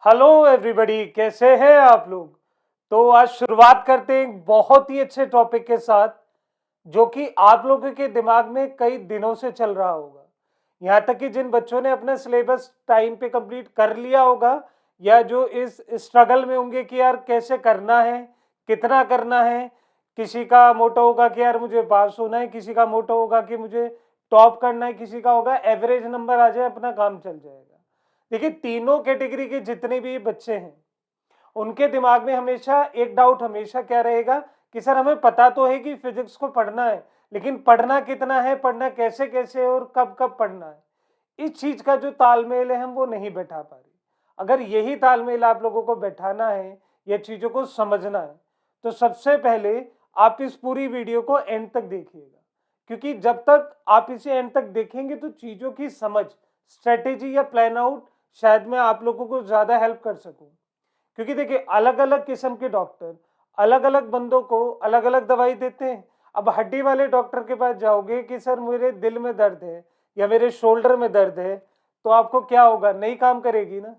Hello everybody, कैसे हैं आप लोग। तो आज शुरुआत करते हैं एक बहुत ही अच्छे टॉपिक के साथ, जो कि आप लोगों के दिमाग में कई दिनों से चल रहा होगा। यहाँ तक कि जिन बच्चों ने अपना सिलेबस टाइम पे कंप्लीट कर लिया होगा, या जो इस स्ट्रगल में होंगे कि यार कैसे करना है, कितना करना है। किसी का मोटो होगा कि यार मुझे पास होना है, किसी का मोटो होगा कि मुझे टॉप करना है, किसी का होगा एवरेज नंबर आ जाए अपना काम चल जाएगा। देखिए, तीनों कैटेगरी के जितने भी बच्चे हैं, उनके दिमाग में हमेशा एक डाउट हमेशा क्या रहेगा कि सर हमें पता तो है कि फिजिक्स को पढ़ना है, लेकिन पढ़ना कितना है, पढ़ना कैसे कैसे और कब कब पढ़ना है। इस चीज का जो तालमेल है हम वो नहीं बैठा पा रहे। अगर यही तालमेल आप लोगों को बैठाना है या चीजों को समझना है, तो सबसे पहले आप इस पूरी वीडियो को एंड तक देखिएगा, क्योंकि जब तक आप इसे एंड तक देखेंगे तो चीजों की समझ, स्ट्रेटेजी या प्लान आउट शायद मैं आप लोगों को ज्यादा हेल्प कर सकूं। क्योंकि देखिए, अलग अलग किस्म के डॉक्टर अलग अलग बंदों को अलग अलग दवाई देते हैं। अब हड्डी वाले डॉक्टर के पास जाओगे कि सर मेरे दिल में दर्द है या मेरे शोल्डर में दर्द है, तो आपको क्या होगा, नहीं काम करेगी ना।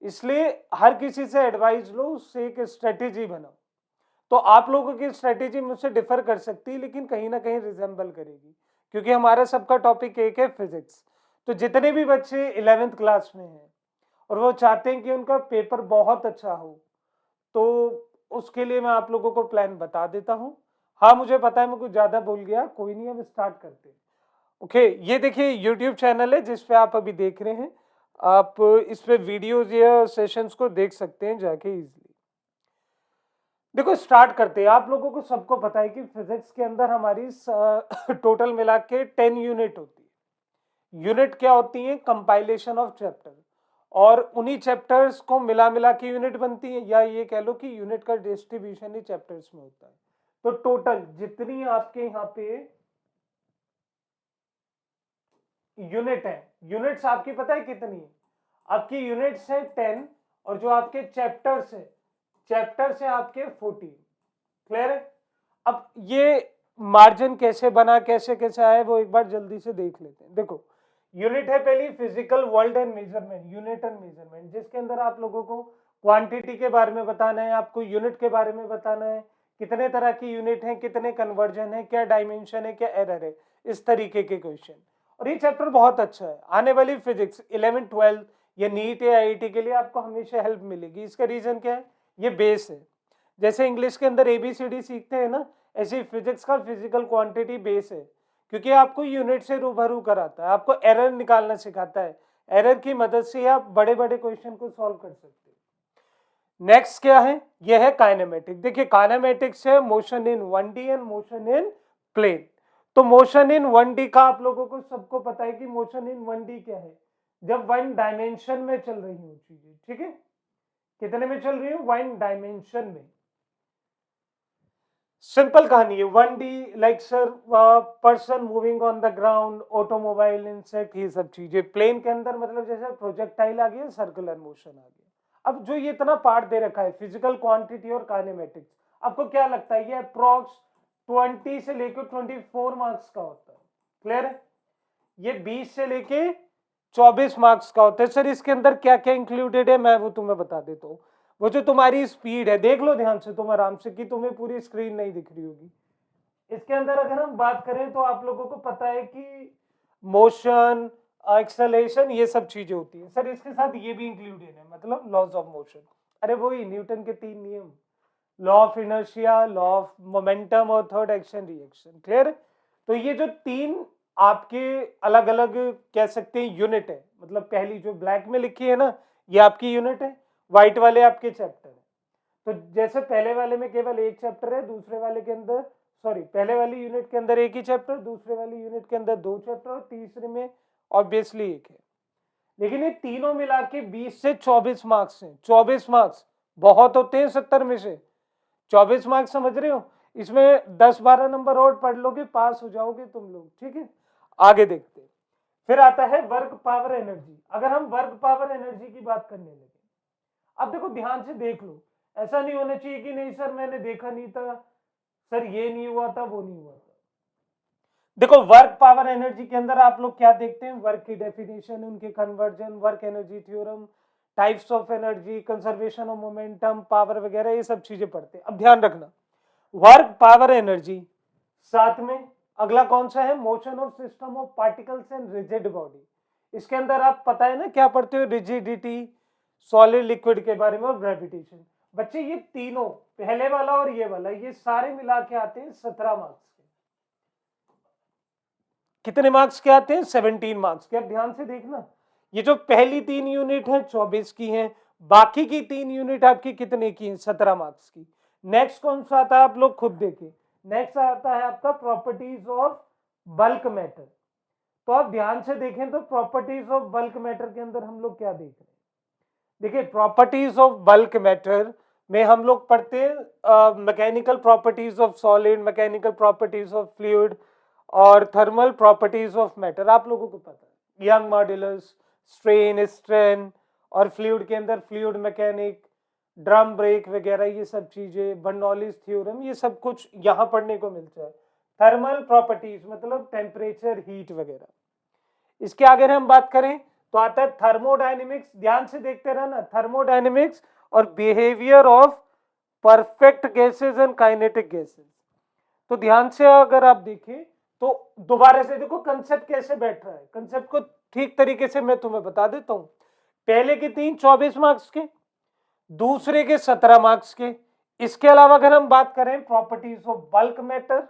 इसलिए हर किसी से एडवाइस लो, उससे एक स्ट्रेटेजी बनाओ। तो आप लोगों की स्ट्रेटेजी मुझसे डिफर कर सकती है, लेकिन कहीं ना कहीं रिजेंबल करेगी, क्योंकि हमारा सबका टॉपिक एक है, फिजिक्स। तो जितने भी बच्चे 11th क्लास में हैं और वो चाहते हैं कि उनका पेपर बहुत अच्छा हो, तो उसके लिए मैं आप लोगों को प्लान बता देता हूँ। हाँ, मुझे पता है मैं कुछ ज़्यादा बोल गया, कोई नहीं, अब स्टार्ट करते हैं। ओके, ये देखिए यूट्यूब चैनल है जिस पे आप अभी देख रहे हैं। आप इस पे वीडियोज या सेशंस को देख सकते हैं जाके इजीली। देखो, स्टार्ट करते हैं। आप लोगों को सबको पता है कि फिजिक्स के अंदर हमारी टोटल मिला के 10 यूनिट होती है। यूनिट क्या होती है? Compilation of chapter. और उन्हीं चैप्टर्स को मिला मिला के यूनिट बनती है, या ये कह लो कि यूनिट का डिस्ट्रीब्यूशन ही चैप्टर्स में होता है। तो टोटल जितनी आपके यहाँ पे यूनिट है, यूनिट्स आपकी पता है कितनी है? आपकी यूनिट्स है 10, और जो आपके चैप्टर्स है आपके 14। क्लियर है? अब ये मार्जिन कैसे बना, कैसे कैसे आया, वो एक बार जल्दी से देख लेते हैं। देखो, यूनिट है पहली physical world and measurement, unit and measurement, जिसके अंदर आप लोगों को क्वांटिटी के बारे में बताना है, आपको यूनिट के बारे में बताना है, कितने तरह की यूनिट है, कितने कन्वर्जन है, क्या डायमेंशन है, क्या एरर है, इस तरीके के क्वेश्चन। और ये चैप्टर बहुत अच्छा है। आने वाली फिजिक्स 11th 12th या नीट या आईआईटी के लिए आपको हमेशा हेल्प मिलेगी। इसका रीजन क्या है? ये बेस है। जैसे इंग्लिश के अंदर एबीसीडी सीखते हैं ना, ऐसे फिजिक्स का फिजिकल क्वांटिटी बेस है, क्योंकि आपको यूनिट से रूबरू कराता है, आपको एरर निकालना सिखाता है। एरर की मदद से आप बड़े बड़े क्वेश्चन को सॉल्व कर सकते हैं। नेक्स्ट क्या है? यह है काइनेमेटिक। देखिए, काइनेमेटिक्स है motion in 1D and motion in plane. तो मोशन इन 1D का आप लोगों को सबको पता है कि मोशन इन 1D क्या है? जब वन डायमेंशन में चल रही हो चीजें, ठीक है। कितने में चल रही हो? वन डायमेंशन में। सिंपल कहानी है। 1D like sir, person moving on the ground, automobile, insect, ये सब चीजें। प्लेन के अंदर मतलब जैसे प्रोजेक्टाइल आ गया, सर्कुलर मोशन आ गया। अब जो ये इतना पार्ट दे रखा है फिजिकल क्वांटिटी और काइनेमेटिक्स, आपको क्या लगता है ये अप्रोक्स 20 से लेकर 24 मार्क्स का होता है? क्लियर है? ये 20 से लेके 24 मार्क्स का होता है। सर इसके अंदर क्या क्या इंक्लूडेड है, मैं वो तुम्हें बता देता हूँ। वो जो तुम्हारी स्पीड है, देख लो ध्यान से तुम आराम से, कि तुम्हें पूरी स्क्रीन नहीं दिख रही होगी। इसके अंदर अगर हम बात करें तो आप लोगों को पता है कि मोशन, एक्सेलेरेशन, ये सब चीजें होती है। सर इसके साथ ये भी इंक्लूडेड है, मतलब लॉज ऑफ मोशन। अरे वही न्यूटन के 3 नियम, law of inertia, law of momentum और थर्ड एक्शन रिएक्शन। क्लियर? तो ये जो 3 आपके अलग अलग कह सकते हैं यूनिट है, मतलब पहली जो ब्लैक में लिखी है ना, ये आपकी यूनिट है, व्हाइट वाले आपके चैप्टर है। तो जैसे पहले वाले में केवल एक चैप्टर है, दूसरे वाले के अंदर, सॉरी, पहले वाली यूनिट के अंदर एक ही चैप्टर, दूसरे वाली यूनिट के अंदर 2 चैप्टर, और तीसरे में ऑब्वियसली एक है। लेकिन ये तीनों मिला के 20 से 24 मार्क्स हैं। 24 मार्क्स बहुत होते हैं 70 में से। 24 मार्क्स समझ रहे हो? इसमें 10-12 नंबर और पढ़ लोगे, पास हो जाओगे तुम लोग। ठीक है, आगे देखते हैं। फिर आता है वर्क पावर एनर्जी। अगर हम वर्क पावर एनर्जी की बात करने लगे, अब देखो ध्यान से देख लो, ऐसा नहीं होना चाहिए कि नहीं सर मैंने देखा नहीं था, सर ये नहीं हुआ था, वो नहीं हुआ था। देखो, वर्क पावर एनर्जी के अंदर आप लोग क्या देखते हैं? वर्क की डेफिनेशन, उनके conversion, work energy theorem, types of energy, conservation of momentum, power वगैरह, ये सब चीजें पढ़ते हैं। अब ध्यान रखना, वर्क, पावर, एनर्जी, साथ में अगला कौन सा है, motion of system of particles and rigid body. इसके अंदर आप पता है ना क्या पढ़ते हो, रिजिडिटी, सॉलिड लिक्विड के बारे में और ग्रेविटेशन। बच्चे ये तीनों, पहले वाला और ये वाला, ये सारे मिला के आते हैं 17 मार्क्स के। कितने मार्क्स के आते हैं, 17 मार्क्स के। अब ध्यान से देखना, ये जो पहली 3 यूनिट है 24 की हैं, बाकी की 3 यूनिट आपकी कितने की हैं, 17 मार्क्स की। नेक्स्ट कौन सा आता है, आप लोग खुद देखिए। नेक्स्ट आता है आपका प्रॉपर्टीज ऑफ बल्क मैटर। तो आप ध्यान से देखें तो प्रॉपर्टीज ऑफ बल्क मैटर के अंदर हम लोग क्या देख रहे हैं, देखिए प्रॉपर्टीज ऑफ बल्क मैटर में हम लोग पढ़ते हैं mechanical properties of solid, mechanical properties of fluid और थर्मल प्रॉपर्टीज ऑफ मैटर। आप लोगों को पता है यंग मॉड्यूलस, स्ट्रेन, स्ट्रेन, और फ्लूइड के अंदर फ्लूइड मैकेनिक, ड्रम ब्रेक वगैरह, ये सब चीजें, बर्नौलीज थ्योरम, ये सब कुछ यहाँ पढ़ने को मिलता है। थर्मल प्रॉपर्टीज मतलब टेम्परेचर, हीट वगैरह। इसके आगे हम बात करें तो आता है थर्मोडायनेमिक्स। ध्यान से देखते रहना, थर्मोडायनेमिक्स और behaviour of perfect gases and kinetic gases. तो ध्यान से अगर आप देखें तो दोबारा से देखो कंसेप्ट कैसे बैठ रहा है। कंसेप्ट को ठीक तरीके से मैं तुम्हें बता देता हूं। पहले के 3 24 मार्क्स के, दूसरे के 17 मार्क्स के। इसके अलावा अगर हम बात करें properties of bulk matter,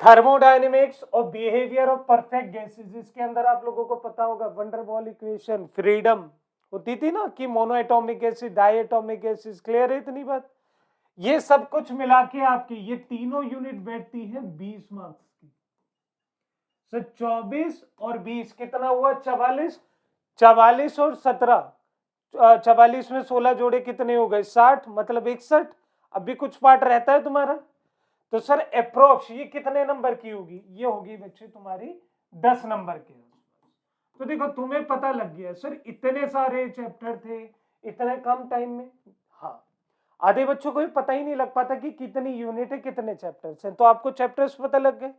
thermodynamics और बिहेवियर ऑफ परफेक्ट गैसेस, इसके अंदर आप लोगों को पता होगा वंडरवॉल इक्वेशन, फ्रीडम होती थी ना कि monoatomic gases, diatomic gases. Clear है इतनी बात? ये सब कुछ मिला के आपकी ये तीनों यूनिट बैठती है 20 मार्क्स की। तो 24 और 20 कितना हुआ, 44। 44 और 17, 44 में 16 जोड़े कितने हो गए, 60, मतलब 61। अभी कुछ पार्ट रहता है तुम्हारा। तो सर अप्रोक्स ये कितने नंबर की होगी, ये होगी बच्चे तुम्हारी 10 नंबर के। तो देखो तुम्हें पता लग गया सर इतने सारे चैप्टर थे इतने कम टाइम में। हाँ, आधे बच्चों को भी पता ही नहीं लग पाता कि कितनी यूनिट है, कितने चैप्टर्स हैं। तो आपको चैप्टर्स पता लग गए,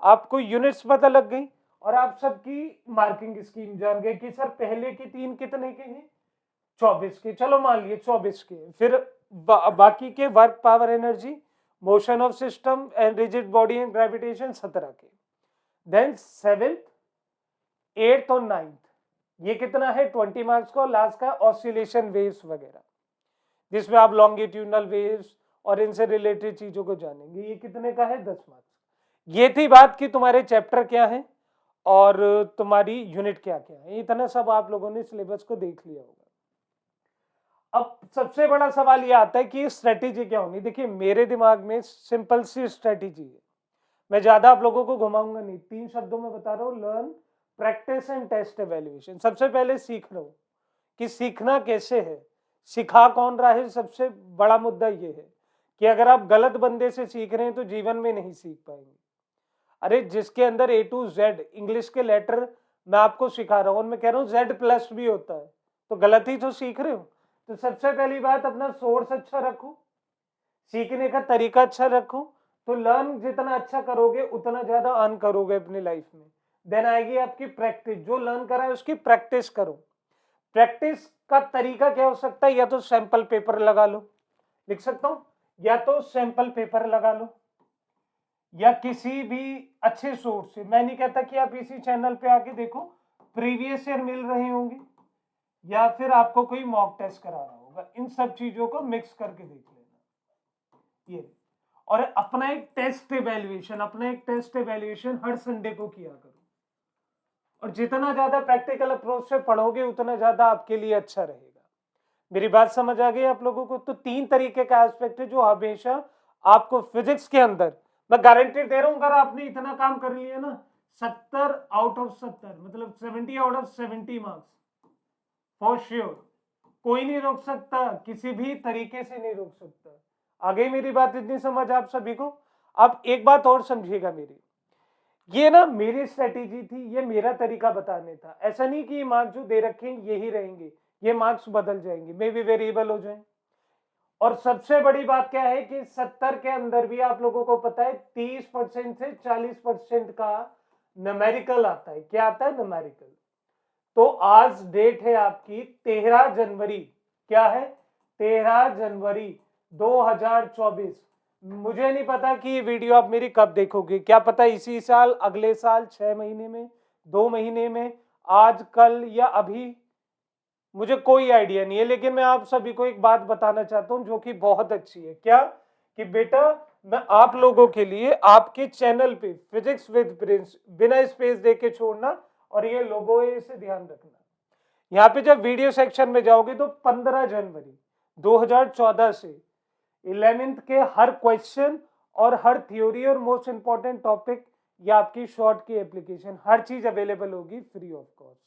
आपको यूनिट्स पता लग गई, और आप सबकी मार्किंग स्कीम जान गए कि सर पहले की 3 कितने के हैं, 24 के। चलो मान लिए 24 के, फिर बाकी के work, power, energy, motion of system and rigid body and gravitation 17 के। देन 7th, 8th और 9th ये कितना है, 20 मार्क्स को। लास्ट का ऑसिलेशन वेव्स वगैरह, जिसमें आप लॉन्गिट्यूडनल वेव्स और इनसे रिलेटेड चीजों को जानेंगे, ये कितने का है, 10 मार्क्स। ये थी बात कि तुम्हारे चैप्टर क्या है और तुम्हारी यूनिट क्या क्या है। इतना सब आप लोगों ने सिलेबस को देख लिया होगा। अब सबसे बड़ा सवाल ये आता है कि स्ट्रेटेजी क्या होनी। देखिए मेरे दिमाग में सिंपल सी स्ट्रेटेजी है, मैं ज्यादा आप लोगों को घुमाऊंगा नहीं, 3 शब्दों में बता रहा हूँ, learn, practice and test evaluation. सबसे पहले सीख लो कि सीखना कैसे है, सिखा कौन रहा है। सबसे बड़ा मुद्दा ये है कि अगर आप गलत बंदे से सीख रहे हैं तो जीवन में नहीं सीख पाएंगे। अरे जिसके अंदर A to Z इंग्लिश के लेटर मैं आपको सिखा रहा हूँ और मैं कह रहा हूँ Z+ भी होता है, तो गलत ही तो सीख रहे हो। तो सबसे पहली बात अपना सोर्स अच्छा रखो, सीखने का तरीका अच्छा रखो, तो लर्न जितना अच्छा करोगे उतना ज्यादा अर्न करोगे अपनी लाइफ में। देन आएगी आपकी प्रैक्टिस, जो लर्न करा है उसकी प्रैक्टिस करो। प्रैक्टिस का तरीका क्या हो सकता है, या तो सैंपल पेपर लगा लो, लिख सकता हूं, या तो सैंपल पेपर लगा लो, या किसी भी अच्छे सोर्स से। मैं नहीं कहता कि आप इसी चैनल पे आके देखो, प्रीवियस ईयर मिल रहे होंगे, या फिर आपको कोई मॉक टेस्ट करा रहा होगा। इन सब चीजों को मिक्स करके देख लेना ये। और अपना एक टेस्ट एवेल्युएशन हर संडे को किया करो, और जितना ज्यादा प्रैक्टिकल अप्रोच से पढ़ोगे उतना ज्यादा आपके लिए अच्छा रहेगा। मेरी बात समझ आ गई आप लोगों को? तो 3 तरीके का एस्पेक्ट है जो हमेशा आपको फिजिक्स के अंदर, मैं गारंटी दे रहा हूं, अगर आपने इतना काम कर लिया ना, 70 आउट ऑफ 70 मतलब 70 out of 70 marks for sure. कोई नहीं रोक सकता, किसी भी तरीके से नहीं रोक सकता। आ गई मेरी बात इतनी समझ आप सभी को? अब एक बात और समझिएगा मेरी, ये ना मेरी स्ट्रेटेजी थी, ये मेरा तरीका बताने था। ऐसा नहीं कि मार्क्स जो दे रखे हैं यही रहेंगे, ये मार्क्स बदल जाएंगे, मे भी वेरिएबल हो जाए। और सबसे बड़ी बात क्या है कि 70 के अंदर भी आप लोगों को पता है 30% से 40% का न्यूमेरिकल आता है। क्या आता है? न्यूमेरिकल। तो आज डेट है आपकी 13 जनवरी। क्या है? 13 जनवरी 2024। मुझे नहीं पता कि ये वीडियो आप मेरी कब देखोगे, क्या पता इसी साल, अगले साल, 6 महीने में, 2 महीने में, आज, कल या अभी, मुझे कोई आइडिया नहीं है। लेकिन मैं आप सभी को एक बात बताना चाहता हूं जो कि बहुत अच्छी है। क्या? कि बेटा, मैं आप लोगों के लिए आपके चैनल पे फिजिक्स विद प्रिंस बिना स्पेस दे के छोड़ना, और ये लोगो है, इसे ध्यान रखना। यहाँ पे जब वीडियो सेक्शन में जाओगे तो 15 जनवरी 2014 से 11th के हर क्वेश्चन और हर थ्योरी और मोस्ट इंपॉर्टेंट टॉपिक या आपकी शॉर्ट की एप्लीकेशन, हर चीज अवेलेबल होगी फ्री ऑफ कॉस्ट।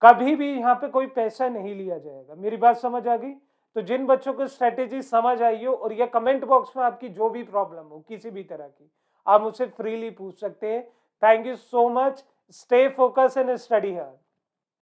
कभी भी यहाँ पे कोई पैसा नहीं लिया जाएगा। मेरी बात समझ आ गई? तो जिन बच्चों को स्ट्रेटेजी समझ आई हो, और या कमेंट बॉक्स में आपकी जो भी प्रॉब्लम हो किसी भी तरह की, आप मुझसे फ्रीली पूछ सकते हैं। Thank you so much. Stay focus and study hard.